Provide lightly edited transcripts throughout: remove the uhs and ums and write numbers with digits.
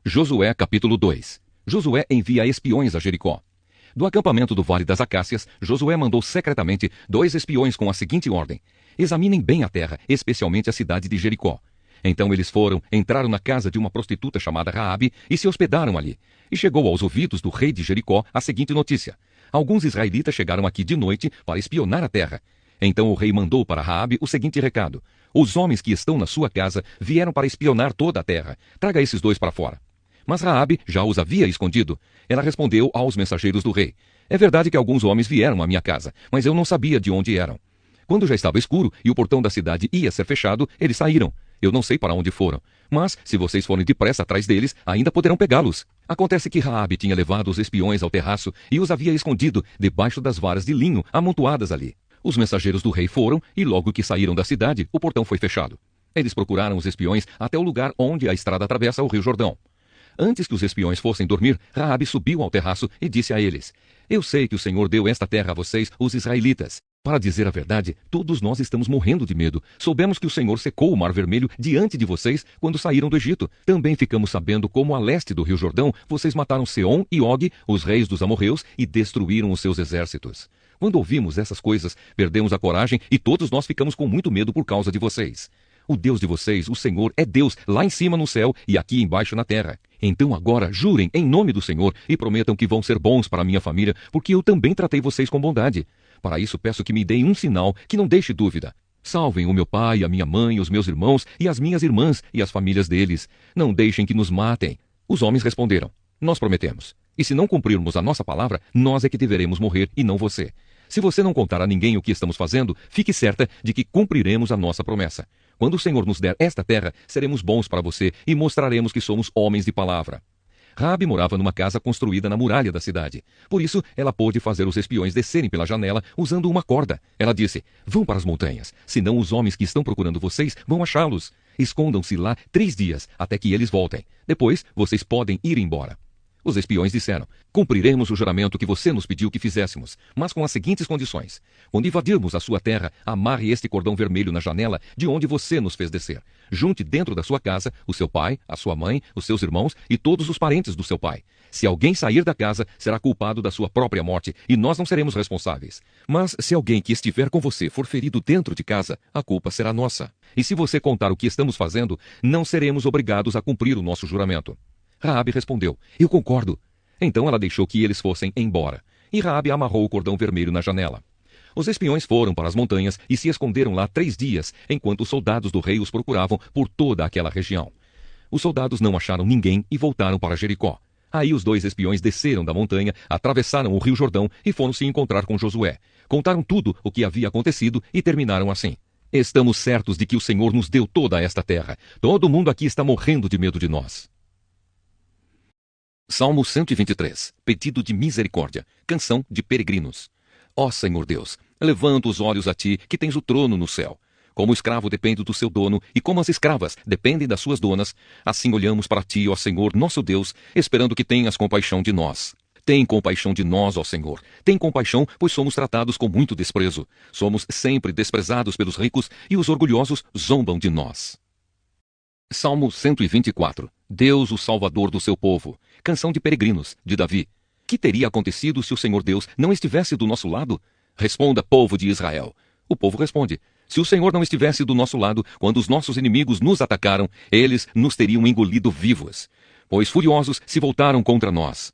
Josué capítulo 2. Josué envia espiões a Jericó. Do acampamento do Vale das Acácias, Josué mandou secretamente 2 espiões com a seguinte ordem: examinem bem a terra, especialmente a cidade de Jericó. Então eles foram, entraram na casa de uma prostituta chamada Raabe e se hospedaram ali. E chegou aos ouvidos do rei de Jericó a seguinte notícia: alguns israelitas chegaram aqui de noite para espionar a terra. Então o rei mandou para Raabe o seguinte recado: os homens que estão na sua casa vieram para espionar toda a terra. Traga esses 2 para fora. Mas Raabe já os havia escondido. Ela respondeu aos mensageiros do rei: é verdade que alguns homens vieram à minha casa, mas eu não sabia de onde eram. Quando já estava escuro e o portão da cidade ia ser fechado, eles saíram. Eu não sei para onde foram, mas se vocês forem depressa atrás deles, ainda poderão pegá-los. Acontece que Raabe tinha levado os espiões ao terraço e os havia escondido debaixo das varas de linho amontoadas ali. Os mensageiros do rei foram e logo que saíram da cidade, o portão foi fechado. Eles procuraram os espiões até o lugar onde a estrada atravessa o rio Jordão. Antes que os espiões fossem dormir, Raabe subiu ao terraço e disse a eles: eu sei que o Senhor deu esta terra a vocês, os israelitas. Para dizer a verdade, todos nós estamos morrendo de medo. Soubemos que o Senhor secou o Mar Vermelho diante de vocês quando saíram do Egito. Também ficamos sabendo como a leste do rio Jordão vocês mataram Seom e Og, os reis dos amorreus, e destruíram os seus exércitos. Quando ouvimos essas coisas, perdemos a coragem e todos nós ficamos com muito medo por causa de vocês. O Deus de vocês, o Senhor, é Deus lá em cima no céu e aqui embaixo na terra. Então agora jurem em nome do Senhor e prometam que vão ser bons para a minha família, porque eu também tratei vocês com bondade. Para isso peço que me deem um sinal que não deixe dúvida. Salvem o meu pai, a minha mãe, os meus irmãos e as minhas irmãs e as famílias deles. Não deixem que nos matem. Os homens responderam: nós prometemos. E se não cumprirmos a nossa palavra, nós é que deveremos morrer e não você. Se você não contar a ninguém o que estamos fazendo, fique certa de que cumpriremos a nossa promessa. Quando o Senhor nos der esta terra, seremos bons para você e mostraremos que somos homens de palavra. Raabe morava numa casa construída na muralha da cidade. Por isso, ela pôde fazer os espiões descerem pela janela usando uma corda. Ela disse: vão para as montanhas, senão os homens que estão procurando vocês vão achá-los. Escondam-se lá 3 dias, até que eles voltem. Depois, vocês podem ir embora. Os espiões disseram: cumpriremos o juramento que você nos pediu que fizéssemos, mas com as seguintes condições. Quando invadirmos a sua terra, amarre este cordão vermelho na janela de onde você nos fez descer. Junte dentro da sua casa o seu pai, a sua mãe, os seus irmãos e todos os parentes do seu pai. Se alguém sair da casa, será culpado da sua própria morte e nós não seremos responsáveis. Mas se alguém que estiver com você for ferido dentro de casa, a culpa será nossa. E se você contar o que estamos fazendo, não seremos obrigados a cumprir o nosso juramento. Raabe respondeu: eu concordo. Então ela deixou que eles fossem embora. E Raabe amarrou o cordão vermelho na janela. Os espiões foram para as montanhas e se esconderam lá 3 dias, enquanto os soldados do rei os procuravam por toda aquela região. Os soldados não acharam ninguém e voltaram para Jericó. Aí os 2 espiões desceram da montanha, atravessaram o rio Jordão e foram se encontrar com Josué. Contaram tudo o que havia acontecido e terminaram assim: estamos certos de que o Senhor nos deu toda esta terra. Todo mundo aqui está morrendo de medo de nós. Salmo 123, pedido de misericórdia, canção de peregrinos. Ó Senhor Deus, levanto os olhos a ti, que tens o trono no céu. Como o escravo depende do seu dono, e como as escravas dependem das suas donas, assim olhamos para ti, ó Senhor, nosso Deus, esperando que tenhas compaixão de nós. Tem compaixão de nós, ó Senhor. Tem compaixão, pois somos tratados com muito desprezo. Somos sempre desprezados pelos ricos, e os orgulhosos zombam de nós. Salmo 124. Deus, o Salvador do seu povo. Canção de peregrinos, de Davi. Que teria acontecido se o Senhor Deus não estivesse do nosso lado? Responda, povo de Israel. O povo responde: se o Senhor não estivesse do nosso lado, quando os nossos inimigos nos atacaram, eles nos teriam engolido vivos. Pois furiosos se voltaram contra nós.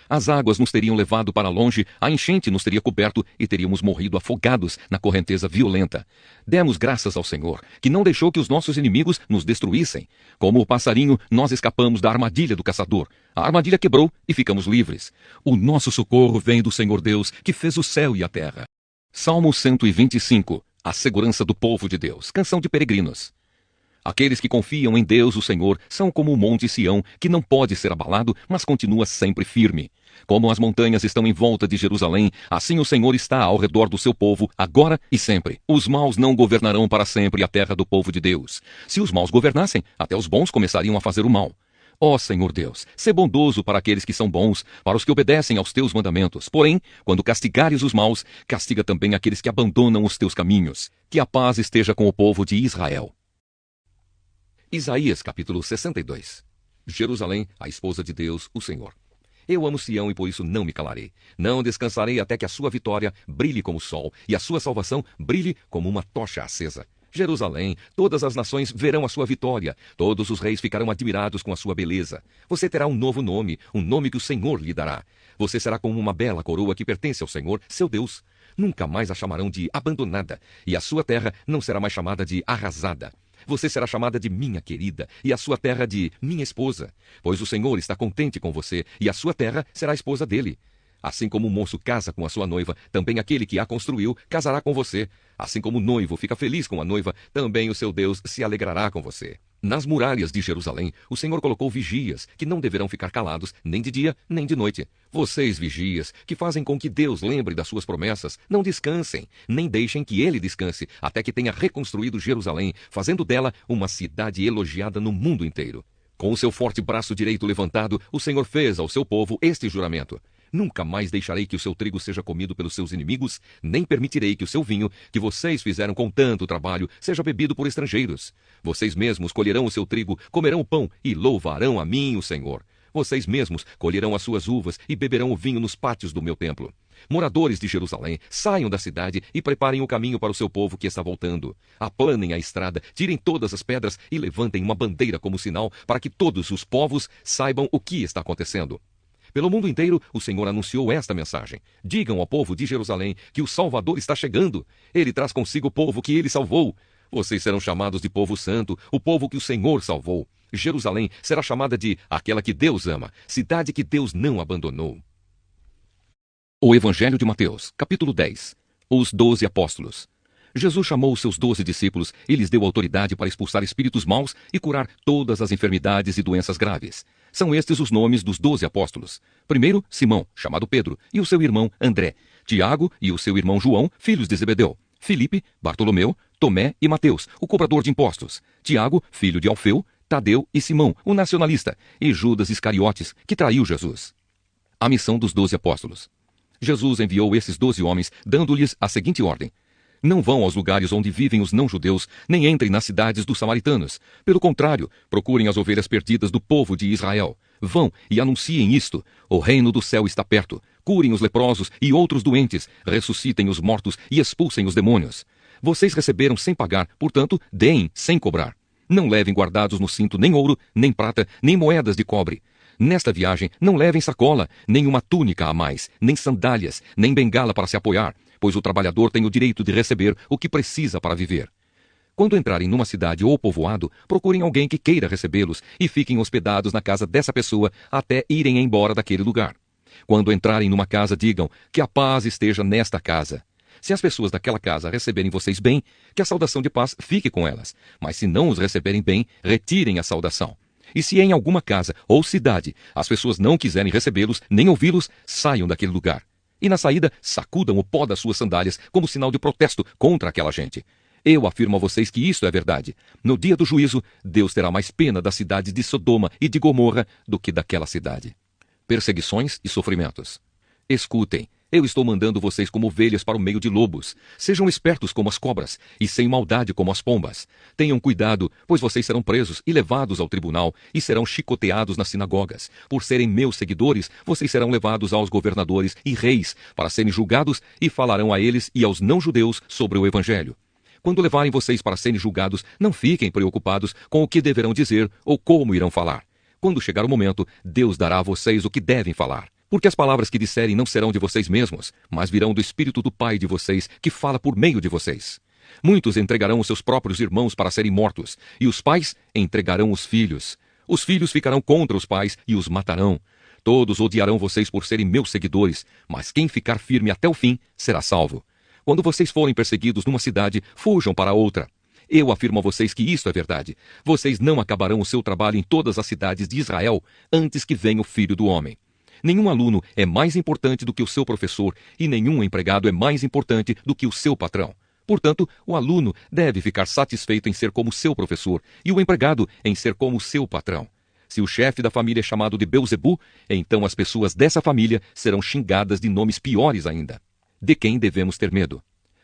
As águas nos teriam levado para longe, a enchente nos teria coberto e teríamos morrido afogados na correnteza violenta. Demos graças ao Senhor, que não deixou que os nossos inimigos nos destruíssem. Como o passarinho, nós escapamos da armadilha do caçador. A armadilha quebrou e ficamos livres. O nosso socorro vem do Senhor Deus, que fez o céu e a terra. Salmo 125. A segurança do povo de Deus. Canção de peregrinos. Aqueles que confiam em Deus, o Senhor, são como o monte Sião, que não pode ser abalado, mas continua sempre firme. Como as montanhas estão em volta de Jerusalém, assim o Senhor está ao redor do seu povo, agora e sempre. Os maus não governarão para sempre a terra do povo de Deus. Se os maus governassem, até os bons começariam a fazer o mal. Ó Senhor Deus, sê bondoso para aqueles que são bons, para os que obedecem aos teus mandamentos. Porém, quando castigares os maus, castiga também aqueles que abandonam os teus caminhos. Que a paz esteja com o povo de Israel. Isaías capítulo 62. Jerusalém, a esposa de Deus, o Senhor. Eu amo Sião e por isso não me calarei. Não descansarei até que a sua vitória brilhe como o sol e a sua salvação brilhe como uma tocha acesa. Jerusalém, todas as nações verão a sua vitória. Todos os reis ficarão admirados com a sua beleza. Você terá um novo nome, um nome que o Senhor lhe dará. Você será como uma bela coroa que pertence ao Senhor, seu Deus. Nunca mais a chamarão de abandonada, e a sua terra não será mais chamada de arrasada. Você será chamada de minha querida, e a sua terra de minha esposa. Pois o Senhor está contente com você, e a sua terra será a esposa dele. Assim como o moço casa com a sua noiva, também aquele que a construiu casará com você. Assim como o noivo fica feliz com a noiva, também o seu Deus se alegrará com você. Nas muralhas de Jerusalém, o Senhor colocou vigias, que não deverão ficar calados, nem de dia, nem de noite. Vocês, vigias, que fazem com que Deus lembre das suas promessas, não descansem, nem deixem que ele descanse, até que tenha reconstruído Jerusalém, fazendo dela uma cidade elogiada no mundo inteiro. Com o seu forte braço direito levantado, o Senhor fez ao seu povo este juramento: nunca mais deixarei que o seu trigo seja comido pelos seus inimigos, nem permitirei que o seu vinho, que vocês fizeram com tanto trabalho, seja bebido por estrangeiros. Vocês mesmos colherão o seu trigo, comerão o pão e louvarão a mim, o Senhor. Vocês mesmos colherão as suas uvas e beberão o vinho nos pátios do meu templo. Moradores de Jerusalém, saiam da cidade e preparem o caminho para o seu povo que está voltando. Aplanem a estrada, tirem todas as pedras e levantem uma bandeira como sinal para que todos os povos saibam o que está acontecendo. Pelo mundo inteiro, o Senhor anunciou esta mensagem. Digam ao povo de Jerusalém que o Salvador está chegando. Ele traz consigo o povo que ele salvou. Vocês serão chamados de povo santo, o povo que o Senhor salvou. Jerusalém será chamada de aquela que Deus ama, cidade que Deus não abandonou. O Evangelho de Mateus, capítulo 10. Os 12 apóstolos. Jesus chamou os seus 12 discípulos e lhes deu autoridade para expulsar espíritos maus e curar todas as enfermidades e doenças graves. São estes os nomes dos 12 apóstolos. Primeiro, Simão, chamado Pedro, e o seu irmão André. Tiago e o seu irmão João, filhos de Zebedeu. Filipe, Bartolomeu, Tomé e Mateus, o cobrador de impostos. Tiago, filho de Alfeu, Tadeu e Simão, o nacionalista. E Judas Iscariotes, que traiu Jesus. A missão dos 12 apóstolos. Jesus enviou esses 12 homens, dando-lhes a seguinte ordem: não vão aos lugares onde vivem os não-judeus, nem entrem nas cidades dos samaritanos. Pelo contrário, procurem as ovelhas perdidas do povo de Israel. Vão e anunciem isto: o reino do céu está perto. Curem os leprosos e outros doentes, ressuscitem os mortos e expulsem os demônios. Vocês receberam sem pagar, portanto, deem sem cobrar. Não levem guardados no cinto nem ouro, nem prata, nem moedas de cobre. Nesta viagem, não levem sacola, nem uma túnica a mais, nem sandálias, nem bengala para se apoiar, pois o trabalhador tem o direito de receber o que precisa para viver. Quando entrarem numa cidade ou povoado, procurem alguém que queira recebê-los e fiquem hospedados na casa dessa pessoa até irem embora daquele lugar. Quando entrarem numa casa, digam que a paz esteja nesta casa. Se as pessoas daquela casa receberem vocês bem, que a saudação de paz fique com elas. Mas se não os receberem bem, retirem a saudação. E se em alguma casa ou cidade as pessoas não quiserem recebê-los nem ouvi-los, saiam daquele lugar. E na saída, sacudam o pó das suas sandálias como sinal de protesto contra aquela gente. Eu afirmo a vocês que isto é verdade. No dia do juízo, Deus terá mais pena das cidades de Sodoma e de Gomorra do que daquela cidade. Perseguições e sofrimentos. Escutem, eu estou mandando vocês como ovelhas para o meio de lobos. Sejam espertos como as cobras e sem maldade como as pombas. Tenham cuidado, pois vocês serão presos e levados ao tribunal e serão chicoteados nas sinagogas. Por serem meus seguidores, vocês serão levados aos governadores e reis para serem julgados e falarão a eles e aos não-judeus sobre o Evangelho. Quando levarem vocês para serem julgados, não fiquem preocupados com o que deverão dizer ou como irão falar. Quando chegar o momento, Deus dará a vocês o que devem falar. Porque as palavras que disserem não serão de vocês mesmos, mas virão do Espírito do Pai de vocês, que fala por meio de vocês. Muitos entregarão os seus próprios irmãos para serem mortos, e os pais entregarão os filhos. Os filhos ficarão contra os pais e os matarão. Todos odiarão vocês por serem meus seguidores, mas quem ficar firme até o fim será salvo. Quando vocês forem perseguidos numa cidade, fujam para outra. Eu afirmo a vocês que isto é verdade. Vocês não acabarão o seu trabalho em todas as cidades de Israel antes que venha o Filho do Homem. Nenhum aluno é mais importante do que o seu professor e nenhum empregado é mais importante do que o seu patrão. Portanto, o aluno deve ficar satisfeito em ser como seu professor e o empregado em ser como seu patrão. Se o chefe da família é chamado de Belzebu, então as pessoas dessa família serão xingadas de nomes piores ainda. De quem devemos ter medo?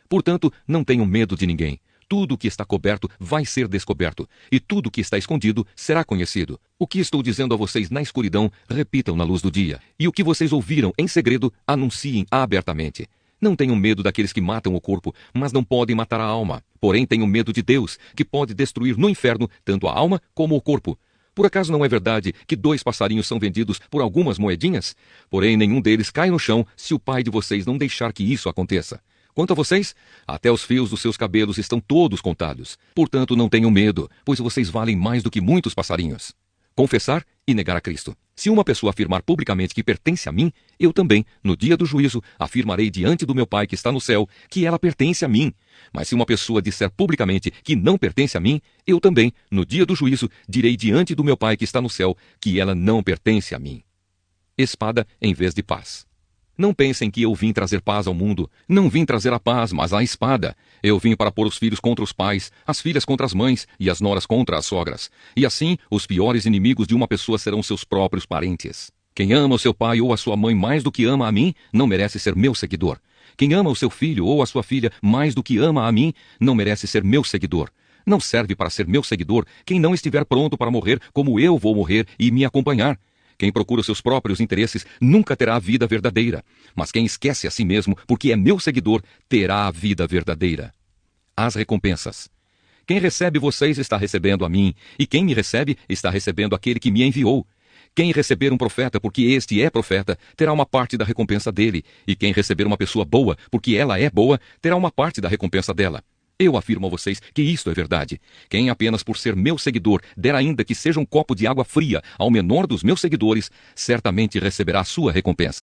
Portanto, não tenham medo de ninguém. tudo o que está coberto vai ser descoberto, e tudo o que está escondido será conhecido. O que estou dizendo a vocês na escuridão, repitam na luz do dia. E o que vocês ouviram em segredo, anunciem abertamente. Não tenham medo daqueles que matam o corpo, mas não podem matar a alma. Porém, tenham medo de Deus, que pode destruir no inferno tanto a alma como o corpo. Por acaso não é verdade que 2 passarinhos são vendidos por algumas moedinhas? Porém, nenhum deles cai no chão se o Pai de vocês não deixar que isso aconteça. Quanto a vocês, até os fios dos seus cabelos estão todos contados. Portanto, não tenham medo, pois vocês valem mais do que muitos passarinhos. Confessar e negar a Cristo. Se uma pessoa afirmar publicamente que pertence a mim, eu também, no dia do juízo, afirmarei diante do meu Pai que está no céu, que ela pertence a mim. Mas se uma pessoa disser publicamente que não pertence a mim, eu também, no dia do juízo, direi diante do meu Pai que está no céu, que ela não pertence a mim. Espada em vez de paz. Não pensem que eu vim trazer paz ao mundo. Não vim trazer a paz, mas a espada. Eu vim para pôr os filhos contra os pais, as filhas contra as mães e as noras contra as sogras. E assim, os piores inimigos de uma pessoa serão seus próprios parentes. Quem ama o seu pai ou a sua mãe mais do que ama a mim, não merece ser meu seguidor. Quem ama o seu filho ou a sua filha mais do que ama a mim, não merece ser meu seguidor. Não serve para ser meu seguidor quem não estiver pronto para morrer como eu vou morrer e me acompanhar. Quem procura os seus próprios interesses nunca terá a vida verdadeira. Mas quem esquece a si mesmo, porque é meu seguidor, terá a vida verdadeira. As recompensas. Quem recebe vocês está recebendo a mim, e quem me recebe está recebendo aquele que me enviou. Quem receber um profeta, porque este é profeta, terá uma parte da recompensa dele. E quem receber uma pessoa boa, porque ela é boa, terá uma parte da recompensa dela. Eu afirmo a vocês que isto é verdade. Quem apenas por ser meu seguidor der ainda que seja um copo de água fria ao menor dos meus seguidores, certamente receberá a sua recompensa.